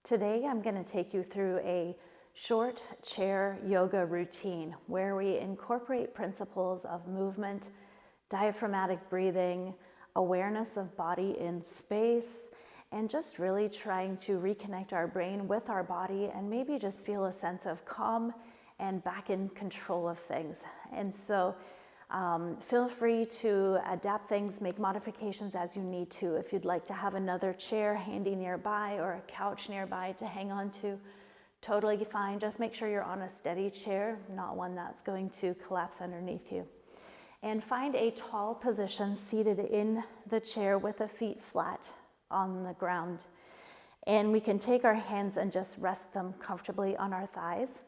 Today I'm going to take you through a short chair yoga routine where we incorporate principles of movement, diaphragmatic breathing, awareness of body in space, and just really trying to reconnect our brain with our body and maybe just feel a sense of calm and back in control of things. And so feel free to adapt things, make modifications as you need to. If you'd like to have another chair handy nearby or a couch nearby to hang on to, totally fine. Just make sure you're on a steady chair, not one that's going to collapse underneath you. And find a tall position seated in the chair with the feet flat on the ground. And we can take our hands and just rest them comfortably on our thighs.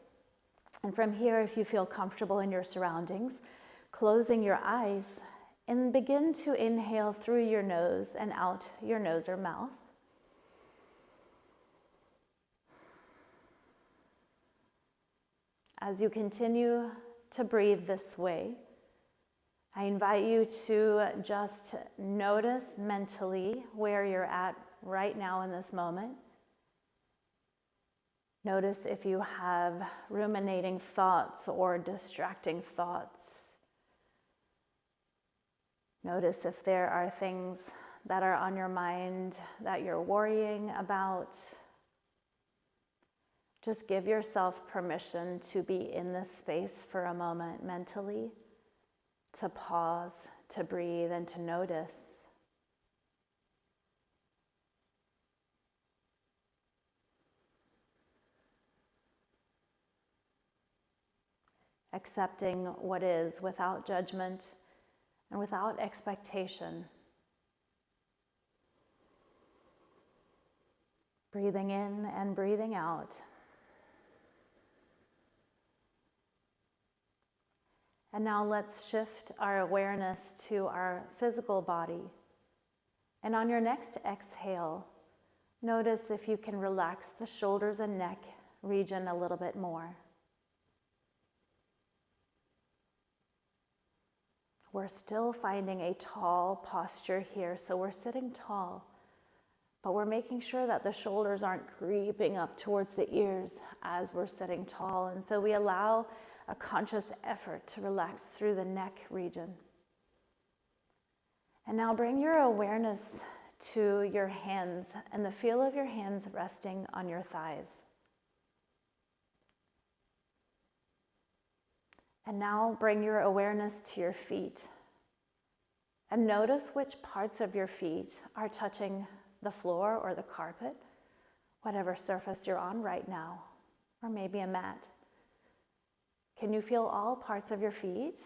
And from here, if you feel comfortable in your surroundings, closing your eyes and begin to inhale through your nose and out your nose or mouth. As you continue to breathe this way, I invite you to just notice mentally where you're at right now in this moment. Notice if you have ruminating thoughts or distracting thoughts. Notice if there are things that are on your mind that you're worrying about. Just give yourself permission to be in this space for a moment mentally, to pause, to breathe, and to notice. Accepting what is without judgment and without expectation. Breathing in and breathing out. And now let's shift our awareness to our physical body. And on your next exhale, notice if you can relax the shoulders and neck region a little bit more. We're still finding a tall posture here, so we're sitting tall, but we're making sure that the shoulders aren't creeping up towards the ears as we're sitting tall, and so we allow a conscious effort to relax through the neck region. And now bring your awareness to your hands and the feel of your hands resting on your thighs. And now bring your awareness to your feet. And notice which parts of your feet are touching the floor or the carpet, whatever surface you're on right now, or maybe a mat. Can you feel all parts of your feet?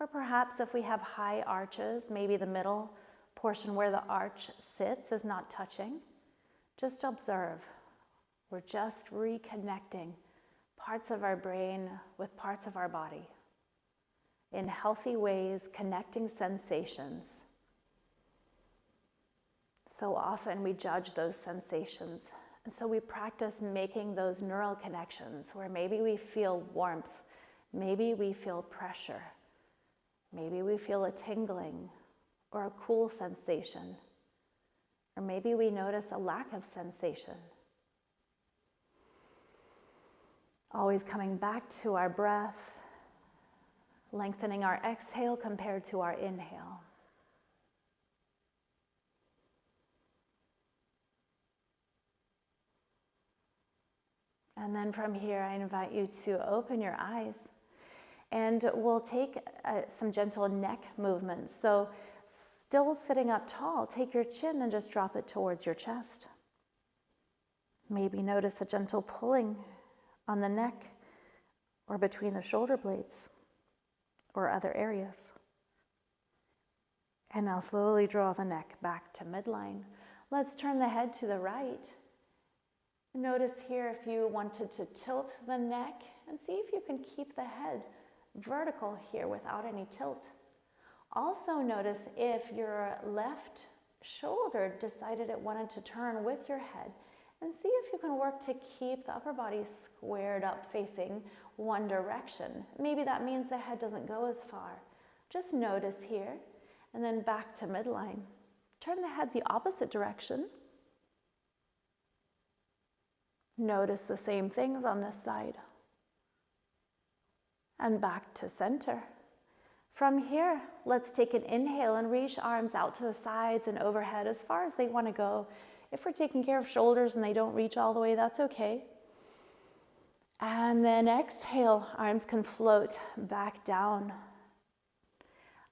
Or perhaps if we have high arches, maybe the middle portion where the arch sits is not touching. Just observe. We're just reconnecting parts of our brain with parts of our body in healthy ways, connecting sensations. So often we judge those sensations, and so we practice making those neural connections where maybe we feel warmth, maybe we feel pressure, maybe we feel a tingling or a cool sensation, or maybe we notice a lack of sensation. Always coming back to our breath, lengthening our exhale compared to our inhale. And then from here, I invite you to open your eyes, and we'll take some gentle neck movements. So still sitting up tall, take your chin and just drop it towards your chest. Maybe notice a gentle pulling on the neck or between the shoulder blades or other areas. And now slowly draw the neck back to midline. Let's turn the head to the right. Notice here if you wanted to tilt the neck and see if you can keep the head vertical here without any tilt. Also notice if your left shoulder decided it wanted to turn with your head, and see if you can work to keep the upper body squared up facing one direction. Maybe that means the head doesn't go as far. Just notice here, and then back to midline. Turn the head the opposite direction. Notice the same things on this side. And back to center. From here, let's take an inhale and reach arms out to the sides and overhead as far as they want to go. If we're taking care of shoulders and they don't reach all the way, that's okay. And then exhale, arms can float back down.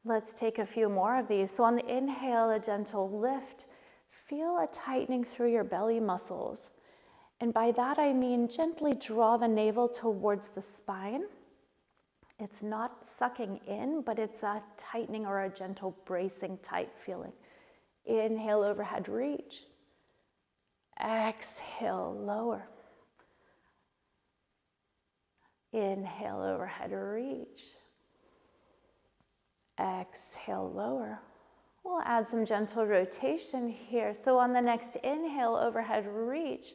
Let's take a few more of these. So on the inhale, a gentle lift. Feel a tightening through your belly muscles. And by that I mean gently draw the navel towards the spine. It's not sucking in, but it's a tightening or a gentle bracing type feeling. Inhale, overhead reach. Exhale, lower. Inhale, overhead reach. Exhale, lower. We'll add some gentle rotation here. So on the next inhale, overhead reach.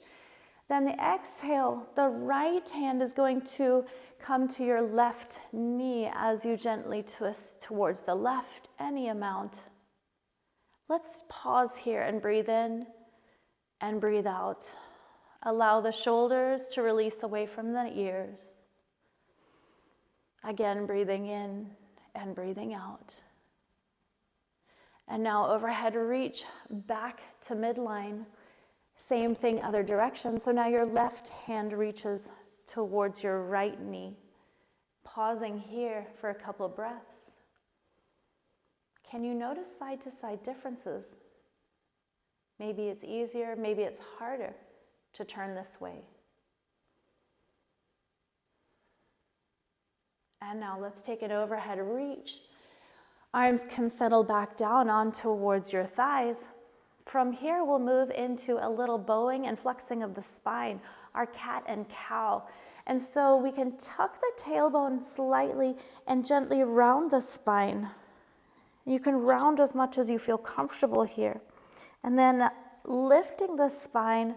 Then the exhale, the right hand is going to come to your left knee as you gently twist towards the left, any amount. Let's pause here and breathe in and breathe out. Allow the shoulders to release away from the ears. Again, breathing in and breathing out. And now overhead reach back to midline. Same thing, other direction. So now your left hand reaches towards your right knee. Pausing here for a couple of breaths. Can you notice side to side differences? Maybe it's easier, maybe it's harder to turn this way. And now let's take an overhead reach. Arms can settle back down on towards your thighs. From here, we'll move into a little bowing and flexing of the spine, our cat and cow. And so we can tuck the tailbone slightly and gently round the spine. You can round as much as you feel comfortable here. And then lifting the spine,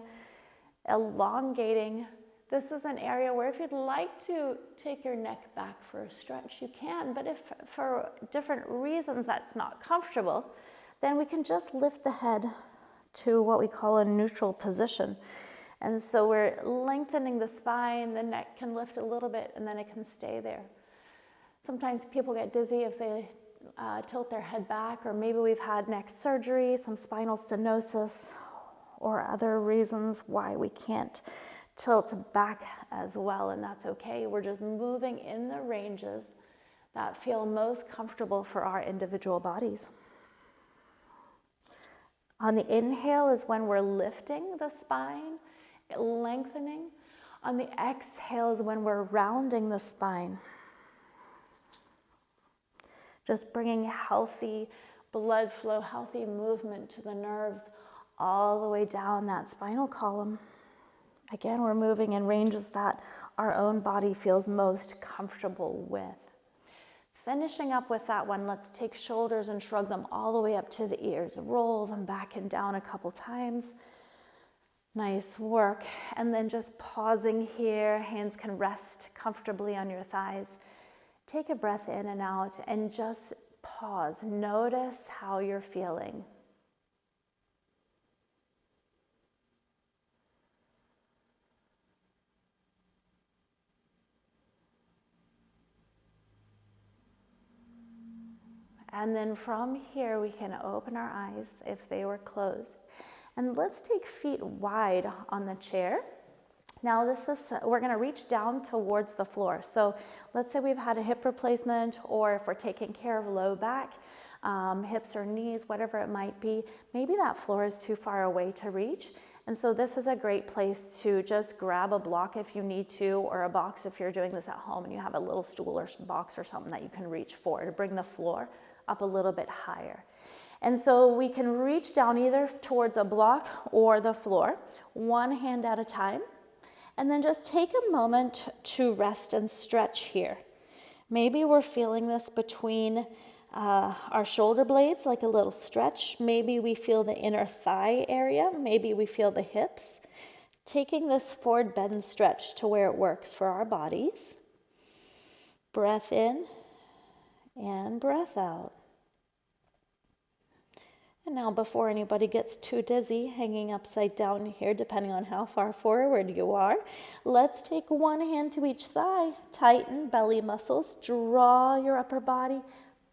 elongating. This is an area where if you'd like to take your neck back for a stretch, you can. But if for different reasons that's not comfortable, then we can just lift the head to what we call a neutral position. And so we're lengthening the spine, the neck can lift a little bit, and then it can stay there. Sometimes people get dizzy if they tilt their head back, or maybe we've had neck surgery, some spinal stenosis, or other reasons why we can't tilt back as well, and that's okay. We're just moving in the ranges that feel most comfortable for our individual bodies. On the inhale is when we're lifting the spine, lengthening. On the exhale is when we're rounding the spine. Just bringing healthy blood flow, healthy movement to the nerves all the way down that spinal column. Again, we're moving in ranges that our own body feels most comfortable with. Finishing up with that one, let's take shoulders and shrug them all the way up to the ears. Roll them back and down a couple times. Nice work. And then just pausing here, hands can rest comfortably on your thighs. Take a breath in and out and just pause. Notice how you're feeling. And then from here, we can open our eyes if they were closed. And let's take feet wide on the chair. Now we're gonna reach down towards the floor. So let's say we've had a hip replacement, or if we're taking care of low back, hips or knees, whatever it might be, maybe that floor is too far away to reach. And so this is a great place to just grab a block if you need to, or a box if you're doing this at home and you have a little stool or box or something that you can reach for to bring the floor up a little bit higher. And so we can reach down either towards a block or the floor, one hand at a time, and then just take a moment to rest and stretch here. Maybe we're feeling this between our shoulder blades, like a little stretch. Maybe we feel the inner thigh area. Maybe we feel the hips. Taking this forward bend stretch to where it works for our bodies. Breath in and breath out. And now, before anybody gets too dizzy hanging upside down here, depending on how far forward you are, let's take one hand to each thigh, tighten belly muscles, draw your upper body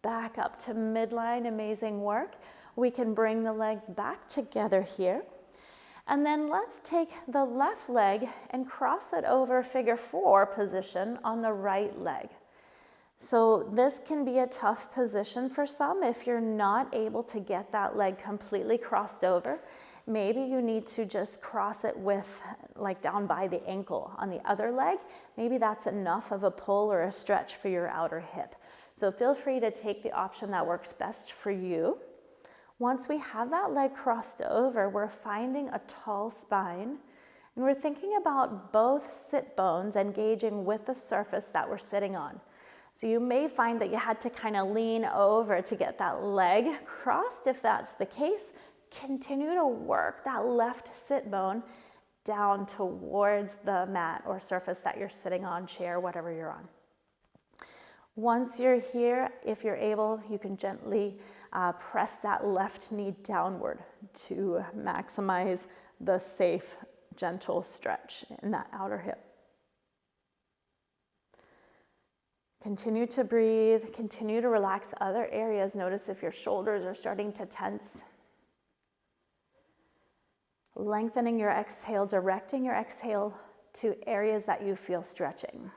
back up to midline. Amazing work. We can bring the legs back together here. And then let's take the left leg and cross it over figure 4 position on the right leg. So this can be a tough position for some if you're not able to get that leg completely crossed over. Maybe you need to just cross it with like down by the ankle on the other leg. Maybe that's enough of a pull or a stretch for your outer hip. So feel free to take the option that works best for you. Once we have that leg crossed over, we're finding a tall spine, and we're thinking about both sit bones engaging with the surface that we're sitting on. So you may find that you had to kind of lean over to get that leg crossed. If that's the case, continue to work that left sit bone down towards the mat or surface that you're sitting on, chair, whatever you're on. Once you're here, if you're able, you can gently press that left knee downward to maximize the safe, gentle stretch in that outer hip. Continue to breathe, continue to relax other areas. Notice if your shoulders are starting to tense. Lengthening your exhale, directing your exhale to areas that you feel stretching.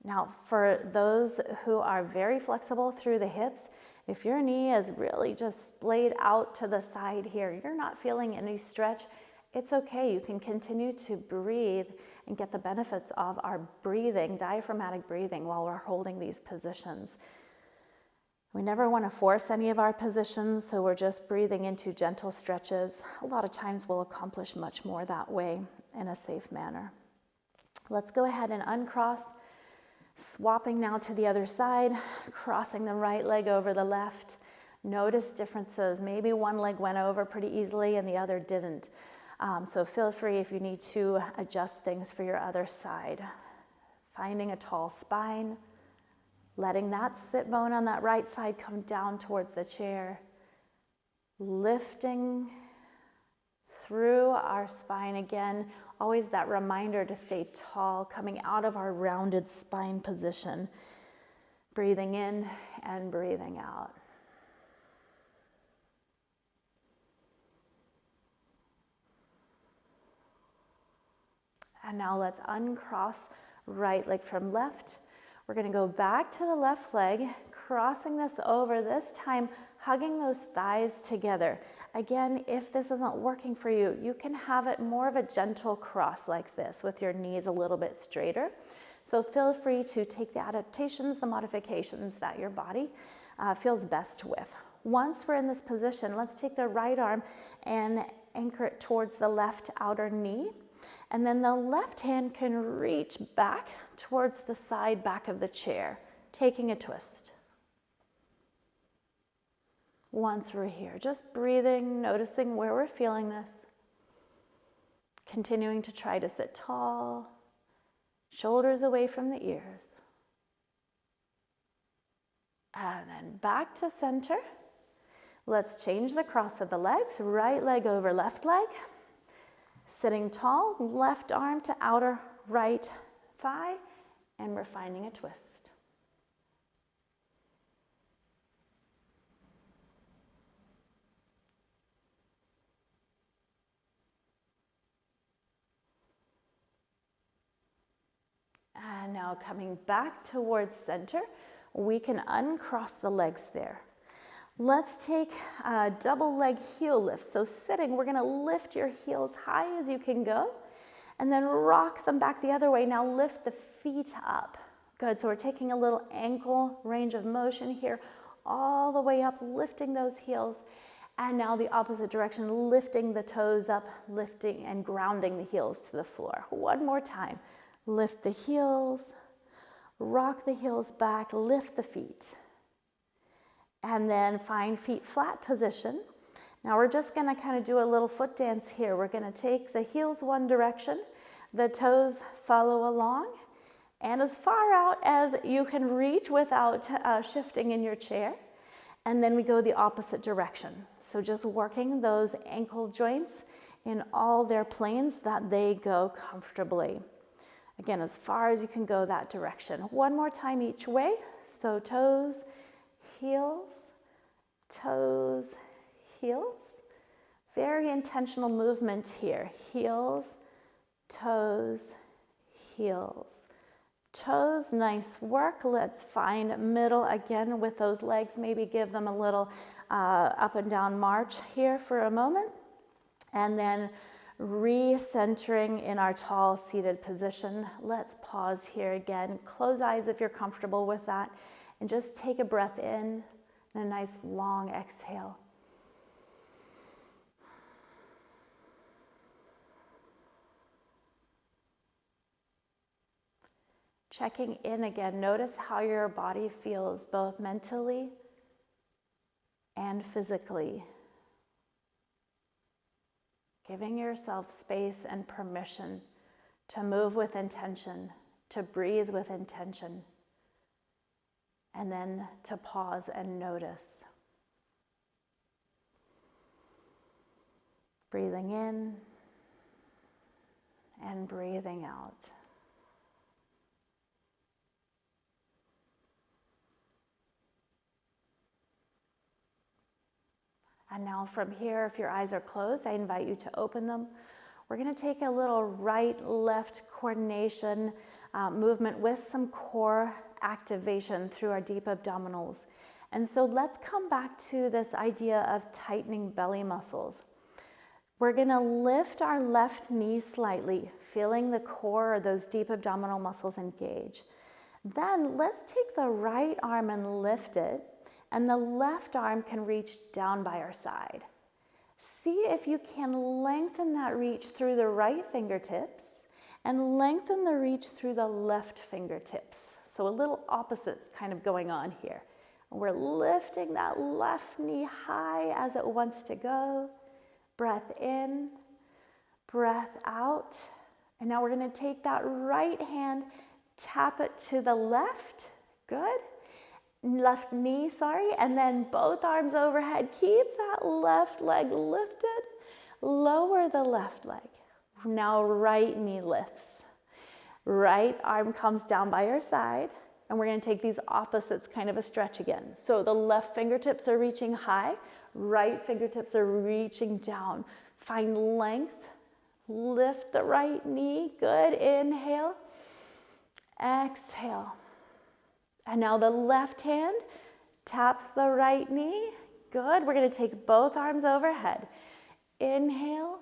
Now, for those who are very flexible through the hips, if your knee is really just splayed out to the side here, you're not feeling any stretch, it's okay. You can continue to breathe and get the benefits of our breathing, diaphragmatic breathing, while we're holding these positions. We never want to force any of our positions, so we're just breathing into gentle stretches. A lot of times we'll accomplish much more that way in a safe manner. Let's go ahead and uncross, swapping now to the other side, crossing the right leg over the left. Notice differences. Maybe one leg went over pretty easily and the other didn't. So feel free if you need to adjust things for your other side. Finding a tall spine, letting that sit bone on that right side come down towards the chair, lifting through our spine again. Always that reminder to stay tall, coming out of our rounded spine position, breathing in and breathing out. And now let's uncross right leg from left. We're going to go back to the left leg, crossing this over, this time hugging those thighs together. Again, if this isn't working for you, you can have it more of a gentle cross like this with your knees a little bit straighter. So feel free to take the adaptations, the modifications that your body feels best with. Once we're in this position, let's take the right arm and anchor it towards the left outer knee. And then the left hand can reach back towards the side back of the chair, taking a twist. Once we're here, just breathing, noticing where we're feeling this. Continuing to try to sit tall, shoulders away from the ears. And then back to center. Let's change the cross of the legs, right leg over left leg. Sitting tall, left arm to outer right thigh, and we're finding a twist. And now coming back towards center, we can uncross the legs there. Let's take a double leg heel lift. So sitting, we're going to lift your heels high as you can go, and then rock them back the other way. Now lift the feet up. Good, so we're taking a little ankle range of motion here, all the way up, lifting those heels. And now the opposite direction, lifting the toes up, lifting and grounding the heels to the floor. One more time. Lift the heels, rock the heels back, lift the feet. And then find feet flat position. Now we're just going to kind of do a little foot dance here. We're going to take the heels one direction, the toes follow along, and as far out as you can reach without shifting in your chair. And then we go the opposite direction. So just working those ankle joints in all their planes that they go comfortably. Again, as far as you can go that direction. One more time each way. So toes, heels, toes, heels. Very intentional movement here. Heels, toes, heels. Toes, nice work. Let's find middle again with those legs. Maybe give them a little up and down march here for a moment. And then recentering in our tall seated position. Let's pause here again. Close eyes if you're comfortable with that. And just take a breath in and a nice long exhale. Checking in again, notice how your body feels both mentally and physically. Giving yourself space and permission to move with intention, to breathe with intention, and then to pause and notice. Breathing in and breathing out. And now from here, if your eyes are closed, I invite you to open them. We're going to take a little right-left coordination movement with some core activation through our deep abdominals. And so let's come back to this idea of tightening belly muscles. We're going to lift our left knee slightly, feeling the core or those deep abdominal muscles engage. Then let's take the right arm and lift it. And the left arm can reach down by our side. See if you can lengthen that reach through the right fingertips and lengthen the reach through the left fingertips. So a little opposites kind of going on here. And we're lifting that left knee high as it wants to go. Breath in, breath out. And now we're going to take that right hand, tap it to the left. Good. Left knee, and then both arms overhead. Keep that left leg lifted. Lower the left leg. Now right knee lifts. Right arm comes down by your side, and we're going to take these opposites, kind of a stretch again. So the left fingertips are reaching high, right fingertips are reaching down. Find length. Lift the right knee. Good. Inhale. Exhale. And now the left hand taps the right knee. Good. We're going to take both arms overhead. Inhale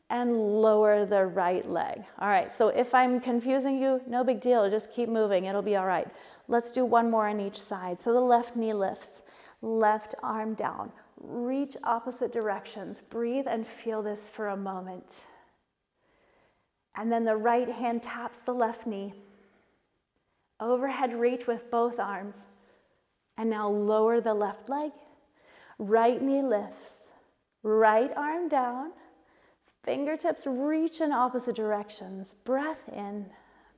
and lower the right leg. All right, so if I'm confusing you, no big deal. Just keep moving. It'll be all right. Let's do one more on each side. So the left knee lifts, left arm down. Reach opposite directions. Breathe and feel this for a moment. And then the right hand taps the left knee. Overhead reach with both arms. And now lower the left leg. Right knee lifts. Right arm down. Fingertips reach in opposite directions. Breath in,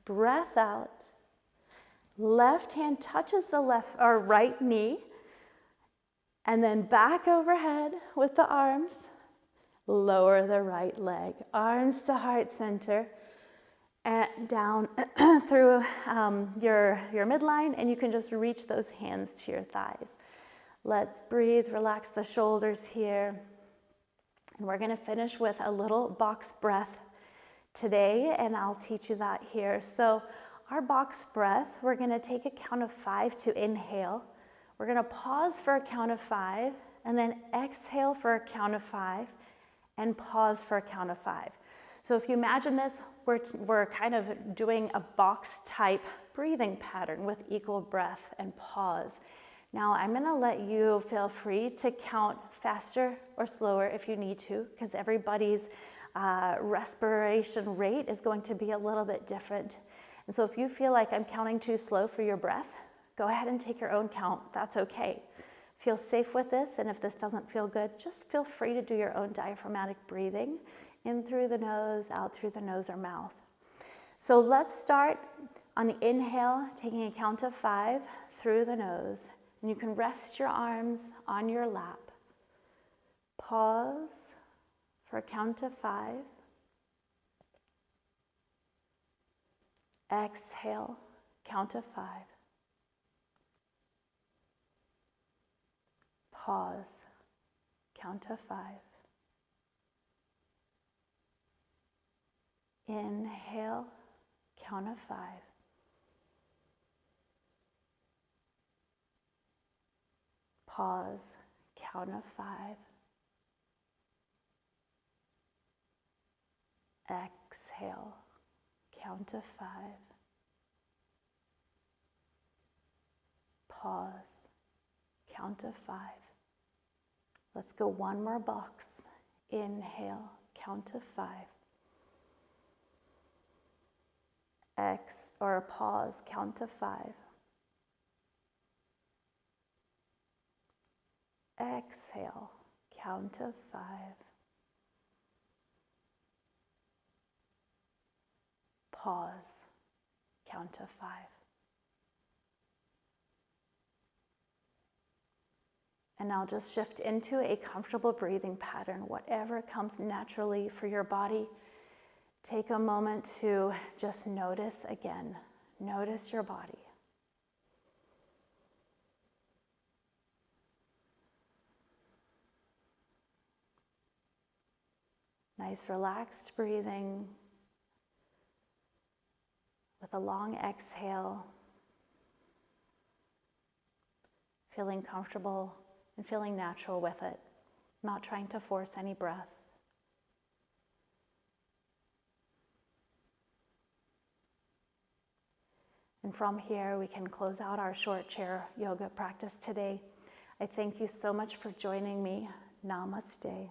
breath out. Left hand touches the left or right knee. And then back overhead with the arms. Lower the right leg. Arms to heart center. And down through your midline, and you can just reach those hands to your thighs. Let's breathe, relax the shoulders here. And we're going to finish with a little box breath today, and I'll teach you that here. So our box breath, we're going to take a count of 5 to inhale. We're going to pause for a count of 5, and then exhale for a count of 5, and pause for a count of 5. So if you imagine this, we're kind of doing a box type breathing pattern with equal breath and pause. Now I'm going to let you feel free to count faster or slower if you need to, because everybody's respiration rate is going to be a little bit different. And so if you feel like I'm counting too slow for your breath, go ahead and take your own count. That's okay. Feel safe with this, and if this doesn't feel good, just feel free to do your own diaphragmatic breathing. In through the nose, out through the nose or mouth. So let's start on the inhale, taking a count of 5 through the nose, And you can rest your arms on your lap. Pause for a count of 5. Exhale, count of 5. Pause, count of 5. Inhale, count of 5. Pause, count of 5. Exhale, count of 5. Pause, count of 5. Let's go one more box. Inhale, count of 5. Pause, count of 5. Exhale, count of 5. Pause, count of 5. And now just shift into a comfortable breathing pattern, whatever comes naturally for your body. Take a moment to just notice again. Notice your body. Nice relaxed breathing with a long exhale. Feeling comfortable and feeling natural with it, not trying to force any breath. And from here, we can close out our short chair yoga practice today. I thank you so much for joining me. Namaste.